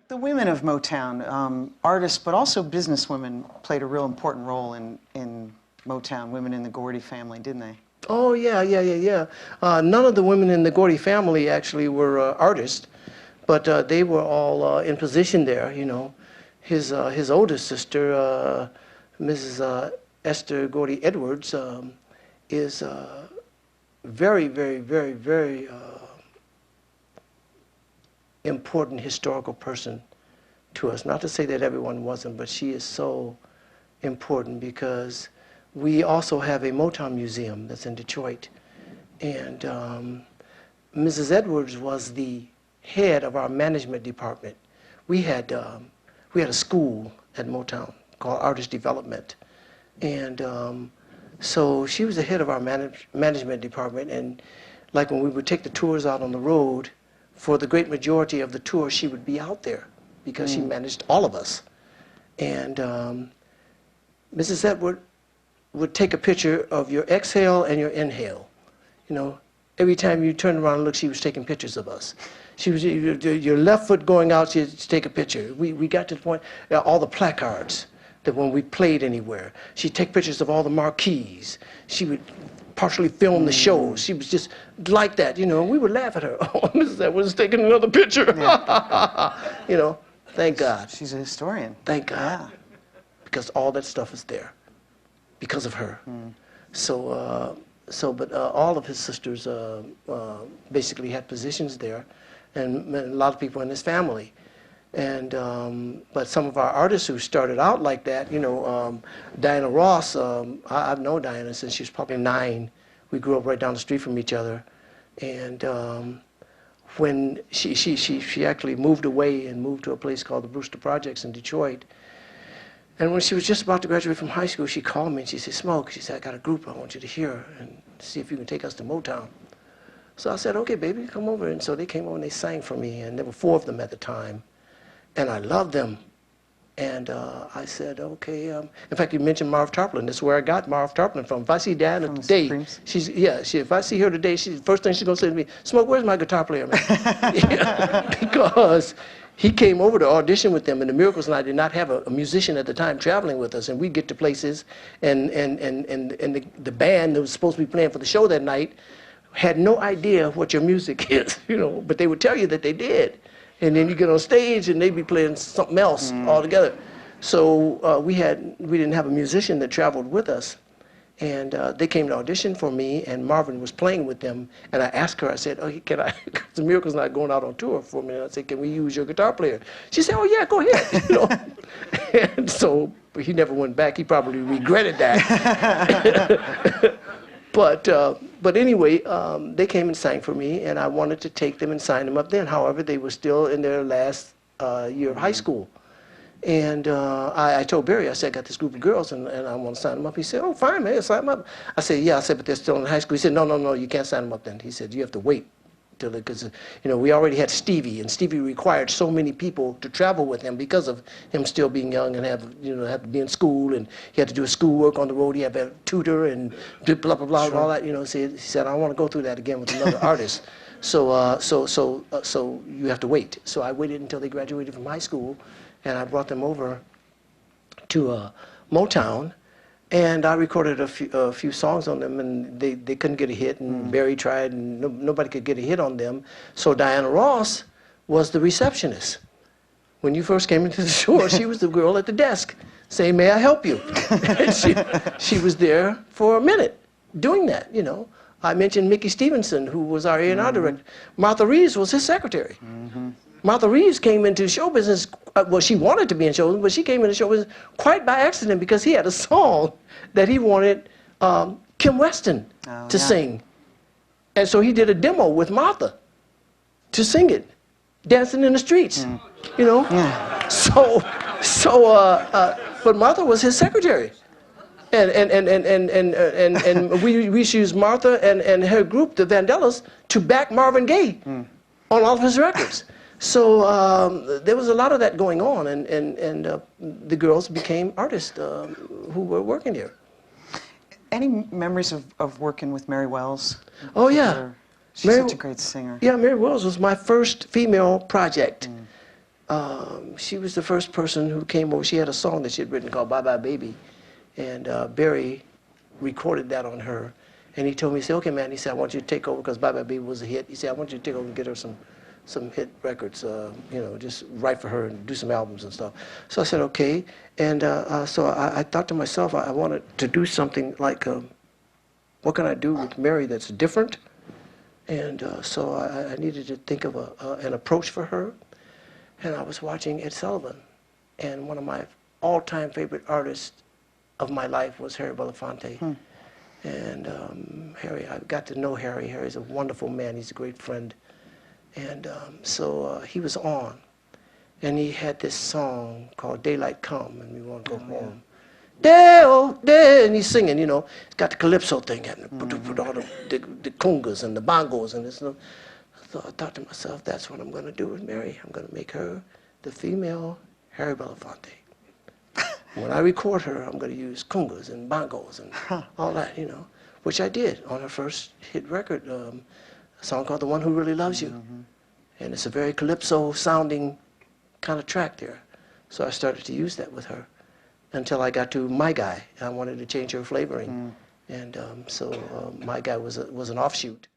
The women of Motown, artists, but also businesswomen, played a real important role in Motown, women in the Gordy family, didn't they? Oh, yeah. None of the women in the Gordy family actually were artists, but they were all in position there, you know. His oldest sister, Mrs. Esther Gordy Edwards, is a very important historical person to us. Not to say that everyone wasn't, but she is so important because we also have a Motown museum that's in Detroit. And Mrs. Edwards was the head of our management department. We had a school at Motown called Artist Development. And so she was the head of our management department. And like when we would take the tours out on the road, for the great majority of the tour, she would be out there because she managed all of us. And Mrs. Edward would take a picture of your exhale and your inhale. You know, every time you turned around and looked, she was taking pictures of us. She was, your left foot going out, she'd take a picture. We got to the point, all the placards, that when we played anywhere, she'd take pictures of all the marquees. She would partially film the shows. She was just like that, you know, and we would laugh at her. Oh, Mrs. Edwards taking another picture. Yeah. You know, thank God. She's a historian. Thank God. Yeah. Because all that stuff is there because of her. But all of his sisters basically had positions there, and a lot of people in his family. And but some of our artists who started out like that, you know, Diana Ross, I've known Diana since she was probably 9. We grew up right down the street from each other. And when she actually moved away and moved to a place called the Brewster Projects in Detroit. And when she was just about to graduate from high school, she called me and she said, "Smoke," she said, "I got a group I want you to hear and see if you can take us to Motown." So I said, "Okay, baby, come over." And so they came over and they sang for me, and there were 4 of them at the time. And I loved them. And I said, okay. In fact, you mentioned Marv Tarplin. That's where I got Marv Tarplin from. If I see Diana today, if I see her today, first thing she's going to say to me, "Smoke, where's my guitar player, man?" Yeah, because he came over to audition with them, and the Miracles and I did not have a musician at the time traveling with us. And we'd get to places, and the band that was supposed to be playing for the show that night had no idea what your music is, you know, but they would tell you that they did. And then you get on stage and they'd be playing something else altogether. So we didn't have a musician that traveled with us. And they came to audition for me, and Marvin was playing with them. And I asked her, I said, "Oh, can I?" Because the Miracles not going out on tour for me. I said, "Can we use your guitar player?" She said, "Oh yeah, go ahead." You know? And so he never went back. He probably regretted that. But anyway, they came and sang for me, and I wanted to take them and sign them up then. However, they were still in their last year of high school. And I told Barry, I said, "I got this group of girls, and I want to sign them up." He said, "Oh, fine, man, sign them up." I said, "Yeah." I said, "But they're still in high school." He said, No, you can't sign them up then." He said, "You have to wait till because you know, we already had Stevie, and Stevie required so many people to travel with him because of him still being young and have to be in school, and he had to do his schoolwork on the road. He had to have a tutor and blah blah blah and all that. You know, so he said, "I don't want to go through that again with another artist." So you have to wait. So I waited until they graduated from high school, and I brought them over to Motown. And I recorded a few songs on them, and they couldn't get a hit, and Barry tried, and nobody could get a hit on them. So Diana Ross was the receptionist. When you first came into the store, she was the girl at the desk saying, "May I help you?" And she was there for a minute doing that, you know. I mentioned Mickey Stevenson, who was our A&R director. Martha Reeves was his secretary. Martha Reeves came into show business, well, she wanted to be in show business, but she came into show business quite by accident because he had a song that he wanted Kim Weston to sing. And so he did a demo with Martha to sing it, Dancing in the Streets, you know? But Martha was his secretary. And we used Martha and her group, the Vandellas, to back Marvin Gaye on all of his records. So there was a lot of that going on, and the girls became artists who were working there. Any memories of working with Mary Wells? Oh, yeah. She's such a great singer. Yeah, Mary Wells was my first female project. She was the first person who came over. She had a song that she had written called Bye Bye Baby, and Barry recorded that on her. And he told me, he said, okay, man, he said, I want you to take over, because Bye Bye Baby was a hit. He said, I want you to take over and get her some hit records, you know, just write for her and do some albums and stuff. So I said, okay. And so I thought to myself, I wanted to do something like, what can I do with Mary that's different? And so I needed to think of an approach for her. And I was watching Ed Sullivan. And one of my all-time favorite artists of my life was Harry Belafonte. And Harry, I got to know Harry. Harry's a wonderful man. He's a great friend. And so he was on. And he had this song called Daylight Come, and we want to go home. Day, oh, day, and he's singing, you know. It's got the calypso thing happening, put all the congas and the bongos and this. So I thought to myself, that's what I'm going to do with Mary. I'm going to make her the female Harry Belafonte. When I record her, I'm going to use congas and bongos and all that, you know, which I did on her first hit record, a song called The One Who Really Loves You. And it's a very calypso-sounding kind of track there. So I started to use that with her until I got to My Guy. I wanted to change her flavoring. And so My Guy was an offshoot.